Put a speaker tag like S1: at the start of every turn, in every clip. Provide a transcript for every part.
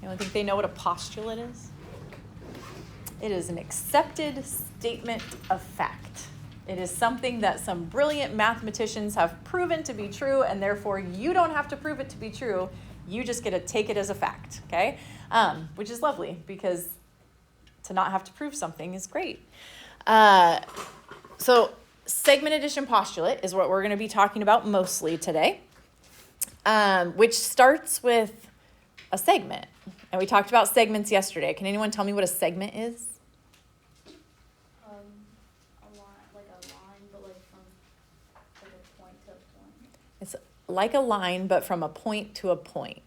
S1: Anyone think they know what a postulate is? It is an accepted statement of fact. It is something that some brilliant mathematicians have proven to be true, and therefore you don't have to prove it to be true. You just get to take it as a fact, okay? Which is lovely, because to not have to prove something is great. So segment addition postulate is what we're going to be talking about mostly today, which starts with a segment. And we talked about segments yesterday. Can anyone tell me what a segment is?
S2: A line, but like from like a point to a point.
S1: It's like a line, but from a point to a point.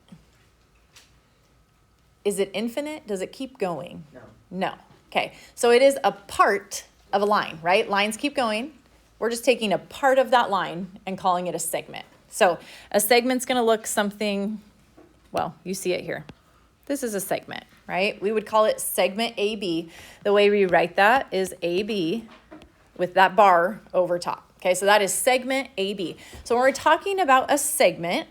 S1: Is it infinite? Does it keep going?
S3: No.
S1: No. Okay. So it is a part of a line, right? Lines keep going. We're just taking a part of that line and calling it a segment. So a segment's going to look something, well, you see it here. This is a segment, right? We would call it segment AB. The way we write that is AB with that bar over top. Okay, so that is segment AB. So when we're talking about a segment,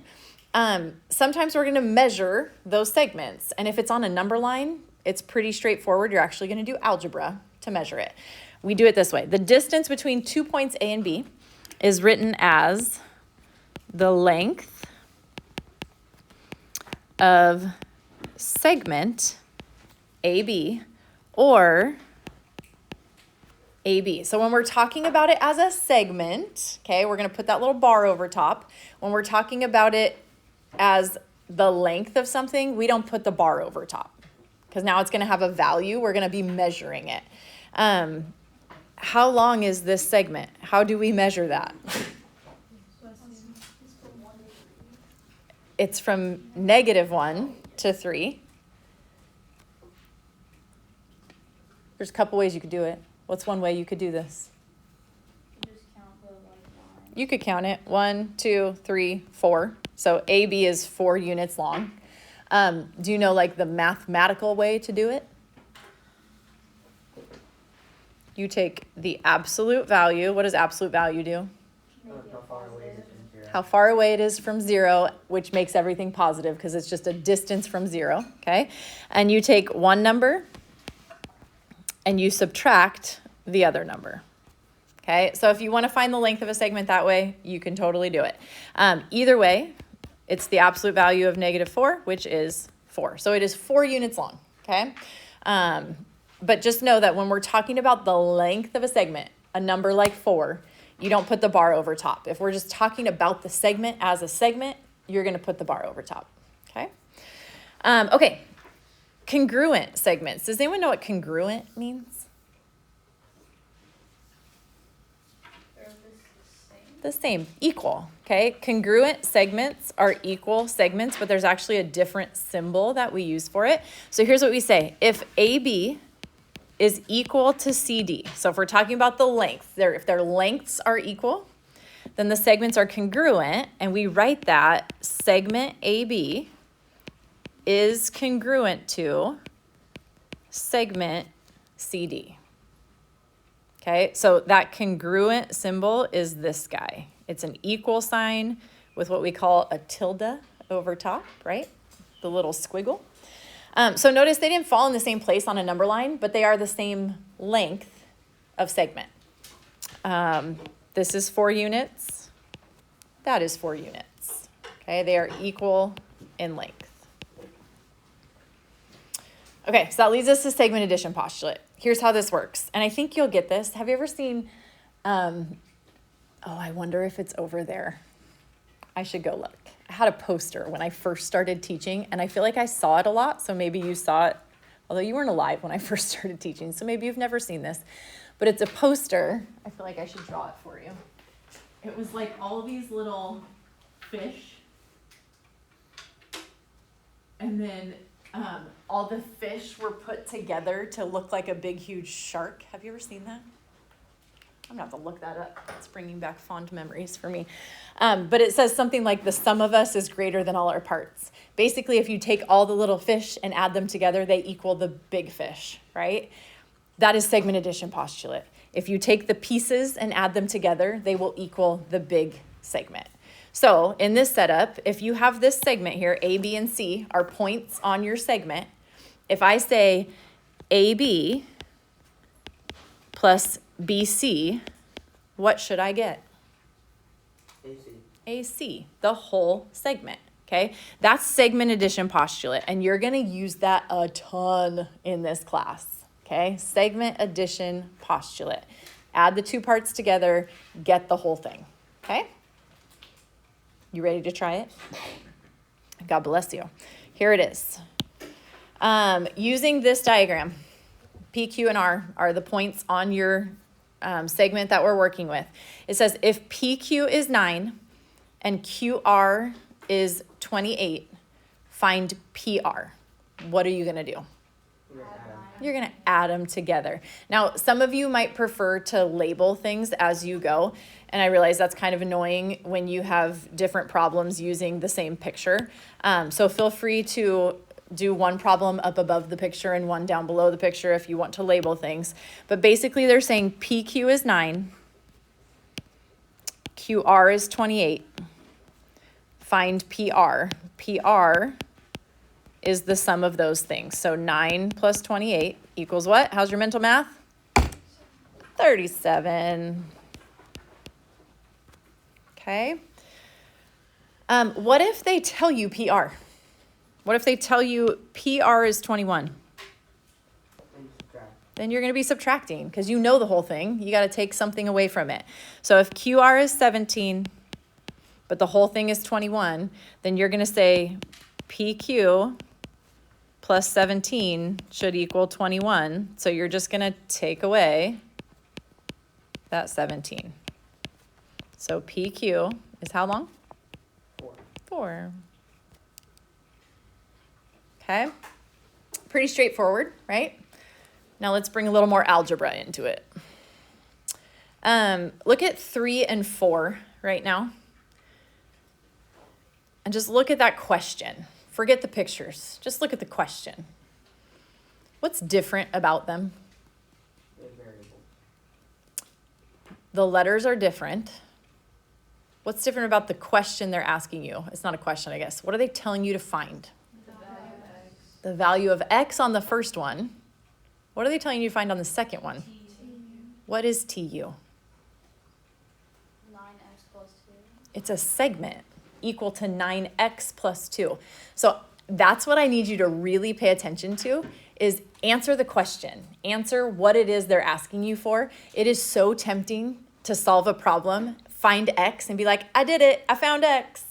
S1: sometimes we're going to measure those segments. And if it's on a number line, it's pretty straightforward. You're actually going to do algebra to measure it. We do it this way. The distance between 2 points A and B is written as the length of segment AB or AB. So when we're talking about it as a segment, okay, we're going to put that little bar over top. When we're talking about it as the length of something, we don't put the bar over top because now it's going to have a value. We're going to be measuring it. How long is this segment? How do we measure that? It's from -1 to 3. There's a couple ways you could do it. What's one way you could do this?
S2: You just count the line.
S1: You could count it. 1, 2, 3, 4. So AB is 4 units long. Do you know like the mathematical way to do it? You take the absolute value. What does absolute value do?
S3: How far away is it from 0?
S1: How far away it is from 0, which makes everything positive because it's just a distance from 0, okay? And you take one number and you subtract the other number, okay? So if you want to find the length of a segment that way, you can totally do it. Either way, it's the absolute value of -4, which is 4. So it is 4 units long, okay? But just know that when we're talking about the length of a segment, a number like 4, you don't put the bar over top. If we're just talking about the segment as a segment, you're going to put the bar over top, okay? Okay, congruent segments. Does anyone know what congruent means?
S2: They're
S1: The same, equal, okay? Congruent segments are equal segments, but there's actually a different symbol that we use for it. So here's what we say. If AB is equal to CD, so if we're talking about the length, if their lengths are equal, then the segments are congruent, and we write that segment AB is congruent to segment CD. Okay, so that congruent symbol is this guy. It's an equal sign with what we call a tilde over top, right? The little squiggle. So notice they didn't fall in the same place on a number line, but they are the same length of segment. This is 4 units. That is 4 units. Okay, they are equal in length. Okay, so that leads us to segment addition postulate. Here's how this works, and I think you'll get this. Have you ever seen, I wonder if it's over there. I should go look. I had a poster when I first started teaching, and I feel like I saw it a lot, so maybe you saw it, although you weren't alive when I first started teaching, so maybe you've never seen this. But it's a poster. I feel like I should draw it for you. It was like all these little fish, and then all the fish were put together to look like a big, huge shark. Have you ever seen that? I'm going to have to look that up. It's bringing back fond memories for me. But it says something like the sum of us is greater than all our parts. Basically, if you take all the little fish and add them together, they equal the big fish, right? That is segment addition postulate. If you take the pieces and add them together, they will equal the big segment. So in this setup, if you have this segment here, A, B, and C are points on your segment. If I say AB plus BC, what should I get?
S3: AC.
S1: AC, the whole segment, okay? That's segment addition postulate, and you're gonna use that a ton in this class, okay? Segment addition postulate. Add the two parts together, get the whole thing, okay? You ready to try it? God bless you. Here it is. Using this diagram, P, Q, and R are the points on your segment that we're working with. It says if PQ is 9 and QR is 28, find PR. What are you going to do? You're going to add them together. Now, some of you might prefer to label things as you go, and I realize that's kind of annoying when you have different problems using the same picture. So feel free to do one problem up above the picture and one down below the picture if you want to label things. But basically they're saying PQ is 9, QR is 28, find PR. PR is the sum of those things. So 9 plus 28 equals what? How's your mental math? 37. Okay. What if they tell you PR? What if they tell you PR is 21? Then you're going to be subtracting because you know the whole thing. You got to take something away from it. So if QR is 17, but the whole thing is 21, then you're going to say PQ plus 17 should equal 21. So you're just going to take away that 17. So PQ is how long? 4. Okay, pretty straightforward, right? Now let's bring a little more algebra into it. Look at 3 and 4 right now. And just look at that question. Forget the pictures. Just look at the question. What's different about them? The letters are different. What's different about the question they're asking you? It's not a question, I guess. What are they telling you to find? The value of X on the first one. What are they telling you to find on the second one? What is TU?
S2: 9x plus 2.
S1: It's a segment equal to 9x plus 2. So that's what I need you to really pay attention to is answer the question. Answer what it is they're asking you for. It is so tempting to solve a problem, find X and be like, I did it, I found X.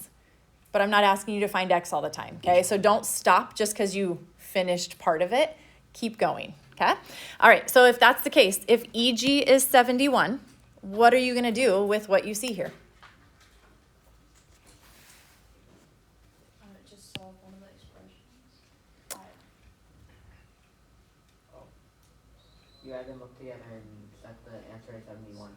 S1: But I'm not asking you to find X all the time, okay? So don't stop just because you finished part of it. Keep going, okay? All right, so if that's the case, if EG is 71, what are you going to do with what you see here?
S2: Just solve one of the expressions.
S3: You add them up together and set the answer at 71.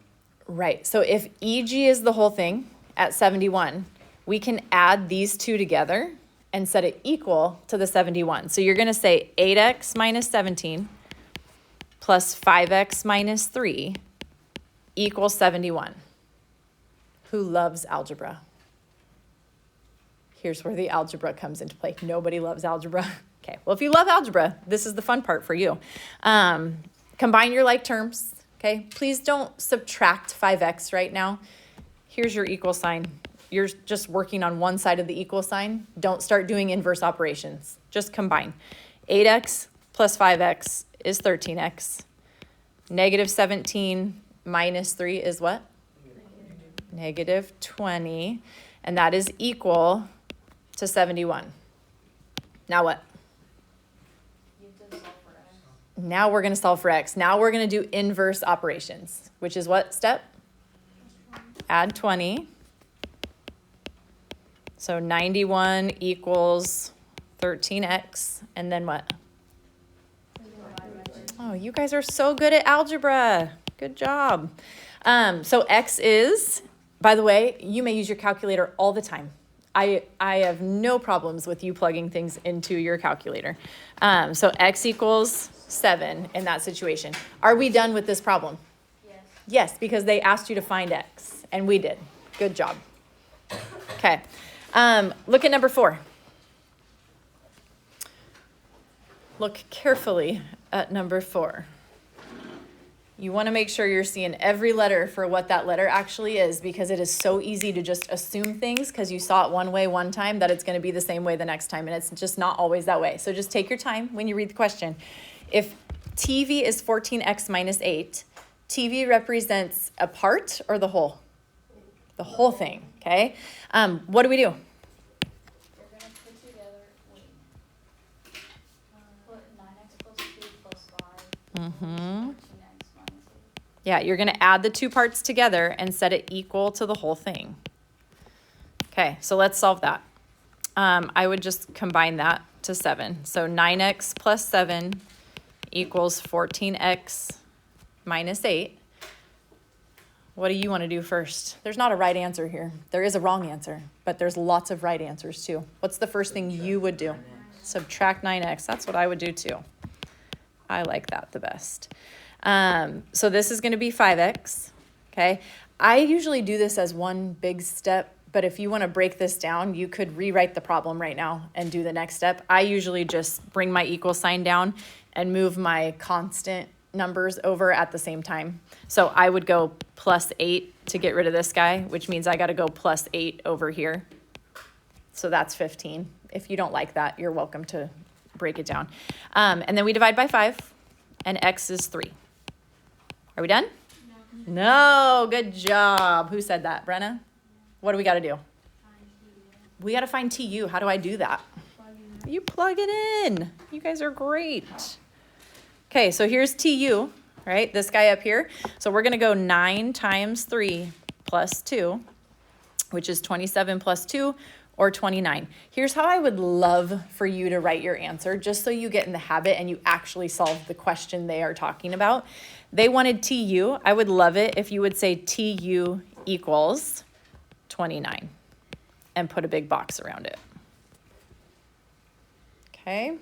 S1: Right, so if EG is the whole thing at 71, we can add these two together and set it equal to the 71. So you're going to say 8x minus 17 plus 5x minus 3 equals 71. Who loves algebra? Here's where the algebra comes into play. Nobody loves algebra. Okay, well, if you love algebra, this is the fun part for you. Combine your like terms, okay? Please don't subtract 5x right now. Here's your equal sign. You're just working on one side of the equal sign. Don't start doing inverse operations. Just combine. 8x plus 5x is 13x. Negative 17 minus 3 is what? Negative 20. And that is equal to 71. Now what?
S2: You have to solve for x.
S1: Now we're going to solve for x. Now we're going to do inverse operations, which is what step? Add 20. So 91 equals 13x, and then what? Oh, you guys are so good at algebra. Good job. So x is, by the way, you may use your calculator all the time. I have no problems with you plugging things into your calculator. So x equals 7 in that situation. Are we done with this problem?
S2: Yes.
S1: Yes, because they asked you to find x, and we did. Good job. Okay. Look at number 4. Look carefully at number 4. You want to make sure you're seeing every letter for what that letter actually is, because it is so easy to just assume things because you saw it one way one time that it's going to be the same way the next time, and it's just not always that way. So just take your time when you read the question. If TV is 14x minus 8, TV represents a part or the whole? The whole thing, okay? What do?
S2: We're gonna put together, put 9x plus 2 plus 5.
S1: Mm-hmm.
S2: 14x minus 8.
S1: Yeah, you're going to add the two parts together and set it equal to the whole thing. Okay, so let's solve that. I would just combine that to 7. So 9x plus 7 equals 14x minus 8. What do you want to do first? There's not a right answer here. There is a wrong answer, but there's lots of right answers too. What's the first thing you would do? Subtract 9x. That's what I would do too. I like that the best. So this is going to be 5x, okay? I usually do this as one big step, but if you want to break this down, you could rewrite the problem right now and do the next step. I usually just bring my equal sign down and move my constant numbers over at the same time. So I would go plus 8 to get rid of this guy, which means I got to go plus 8 over here. So that's 15. If you don't like that, you're welcome to break it down. And then we divide by 5, and x is 3. Are we done? No, good job. Who said that? Brenna? What do we got to do? We got to find TU. How do I do that? You plug it in. You guys are great. Okay, so here's TU, right? This guy up here. So we're going to go 9 times 3 plus 2, which is 27 plus 2, or 29. Here's how I would love for you to write your answer, just so you get in the habit and you actually solve the question they are talking about. They wanted TU. I would love it if you would say TU equals 29 and put a big box around it. Okay.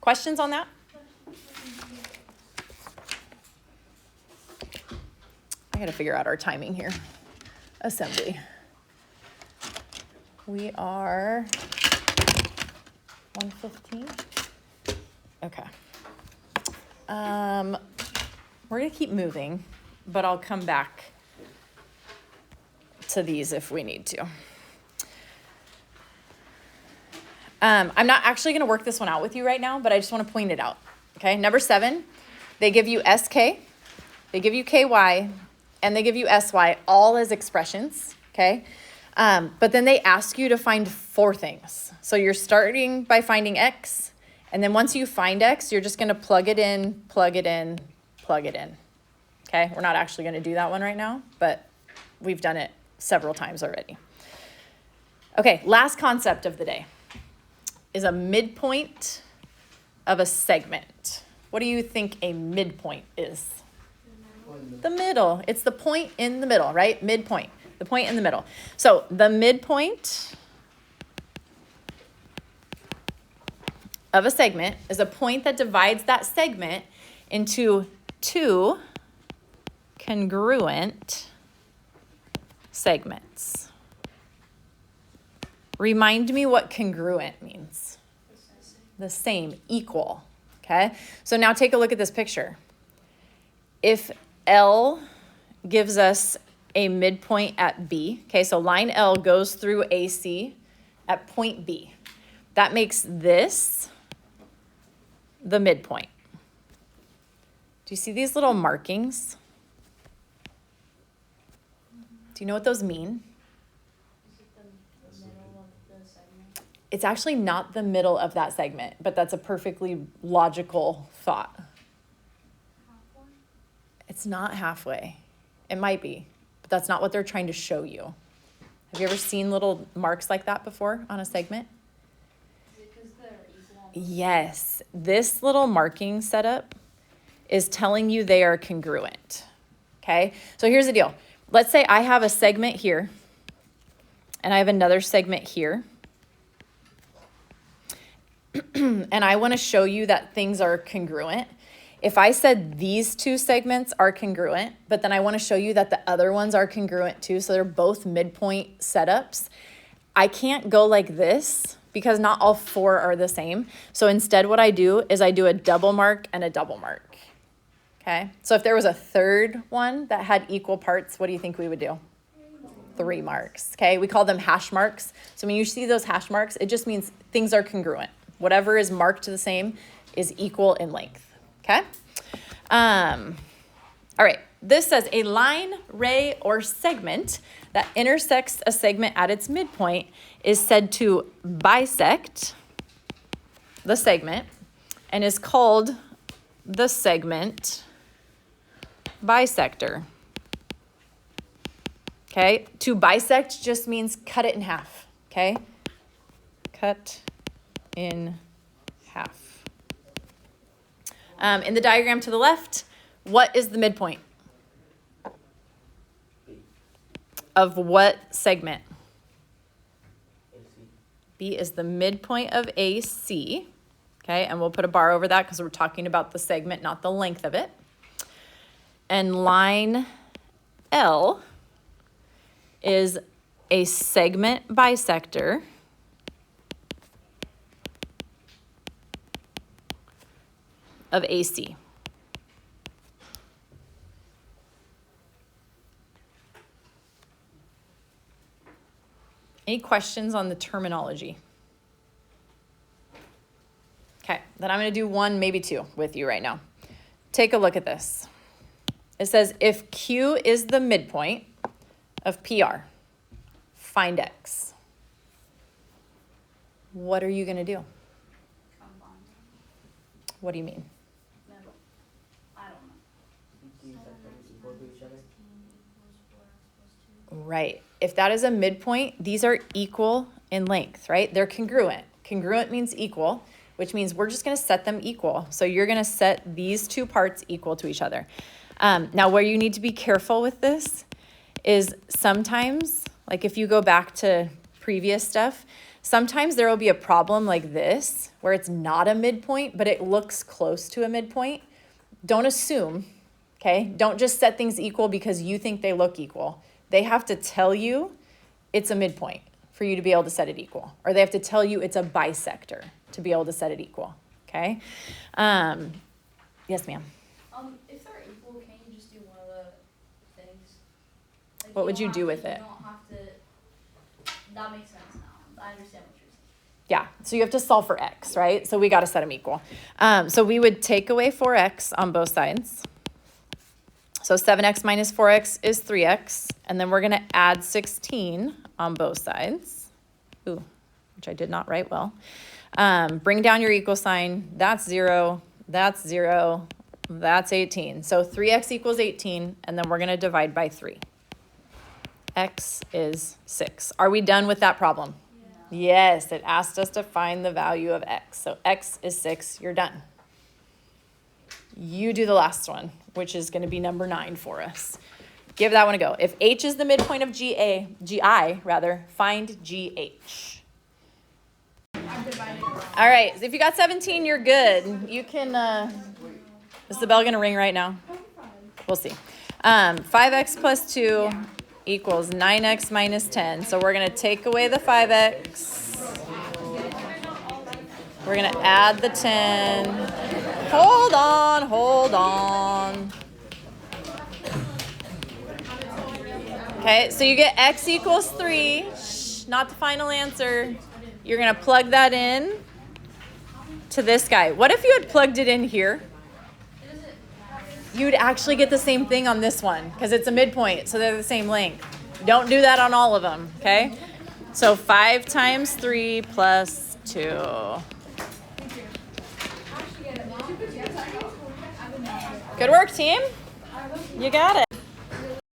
S1: Questions on that? I got to figure out our timing here. Assembly. We are 1:15. Okay. We're going to keep moving, but I'll come back to these if we need to. I'm not actually going to work this one out with you right now, but I just want to point it out. Okay, number 7, they give you SK, they give you KY, and they give you SY all as expressions, okay? But then they ask you to find 4 things. So you're starting by finding X, and then once you find X, you're just going to plug it in, plug it in, plug it in. Okay, we're not actually going to do that one right now, but we've done it several times already. Okay, last concept of the day is a midpoint of a segment. What do you think a midpoint is? The middle. It's the point in the middle, right? Midpoint. The point in the middle. So the midpoint of a segment is a point that divides that segment into 2 congruent segments. Remind me what congruent means. The same, equal, okay? So now take a look at this picture. If L gives us a midpoint at B, okay, so line L goes through AC at point B. That makes this the midpoint. Do you see these little markings? Do you know what those mean?
S2: Is it the middle of the segment?
S1: It's actually not the middle of that segment, but that's a perfectly logical thought.
S2: Halfway?
S1: It's not halfway. It might be, but that's not what they're trying to show you. Have you ever seen little marks like that before on a segment?
S2: Is it because they're equal?
S1: Yes. This little marking setup is telling you they are congruent. Okay? So here's the deal. Let's say I have a segment here, and I have another segment here. And I want to show you that things are congruent. If I said these two segments are congruent, but then I want to show you that the other ones are congruent too, so they're both midpoint setups, I can't go like this because not all four are the same. So instead what I do is I do a double mark and a double mark. Okay, so if there was a third one that had equal parts, what do you think we would do? 3 marks, okay? We call them hash marks. So when you see those hash marks, it just means things are congruent. Whatever is marked the same is equal in length, okay? All right, this says a line, ray, or segment that intersects a segment at its midpoint is said to bisect the segment and is called the segment bisector. Okay, to bisect just means cut it in half, okay? Cut in half. In the diagram to the left, what is the midpoint? Of what segment?
S3: AC.
S1: B is the midpoint of AC, okay? And we'll put a bar over that because we're talking about the segment, not the length of it. And line L is a segment bisector of AC. Any questions on the terminology? Okay, then I'm going to do 1, maybe 2 with you right now. Take a look at this. It says if Q is the midpoint of PR, find X. What are you going to do?
S2: Combine.
S1: What do you mean?
S2: Middle. I don't know.
S3: Do you set them equal to each other?
S1: Right. If that is a midpoint, these are equal in length, right? They're congruent. Congruent means equal, which means we're just going to set them equal. So you're going to set these two parts equal to each other. Now, where you need to be careful with this is sometimes, like if you go back to previous stuff, sometimes there will be a problem like this where it's not a midpoint, but it looks close to a midpoint. Don't assume, okay? Don't just set things equal because you think they look equal. They have to tell you it's a midpoint for you to be able to set it equal, or they have to tell you it's a bisector to be able to set it equal, okay? Yes, ma'am.
S2: If they're equal, can you just do one of the things? Like,
S1: What would you
S2: don't
S1: do
S2: have
S1: with
S2: to-
S1: it?
S2: You don't have to. That makes sense now. I understand what you're saying.
S1: Yeah, so you have to solve for x, right? So we got to set them equal. So we would take away 4x on both sides. So 7x minus 4x is 3x. And then we're going to add 16 on both sides. Ooh, which I did not write well. Bring down your equal sign. That's 0. That's 0. That's 18. So 3x equals 18. And then we're going to divide by 3. X is 6. Are we done with that problem? Yes, it asked us to find the value of x. So x is 6. You're done. You do the last one, which is going to be number 9 for us. Give that one a go. If h is the midpoint of GI, find GH. All right, so if you got 17, you're good. You can, is the bell going to ring right now? We'll see. 5x plus 2 equals 9x minus 10. So we're going to take away the 5x. We're going to add the 10. Hold on. Okay, so you get x equals 3. Shh, not the final answer. You're going to plug that in to this guy. What if you had plugged it in here? You'd actually get the same thing on this one because it's a midpoint, so they're the same length. Don't do that on all of them, okay? So 5 times 3 plus 2. Good work, team. You got it.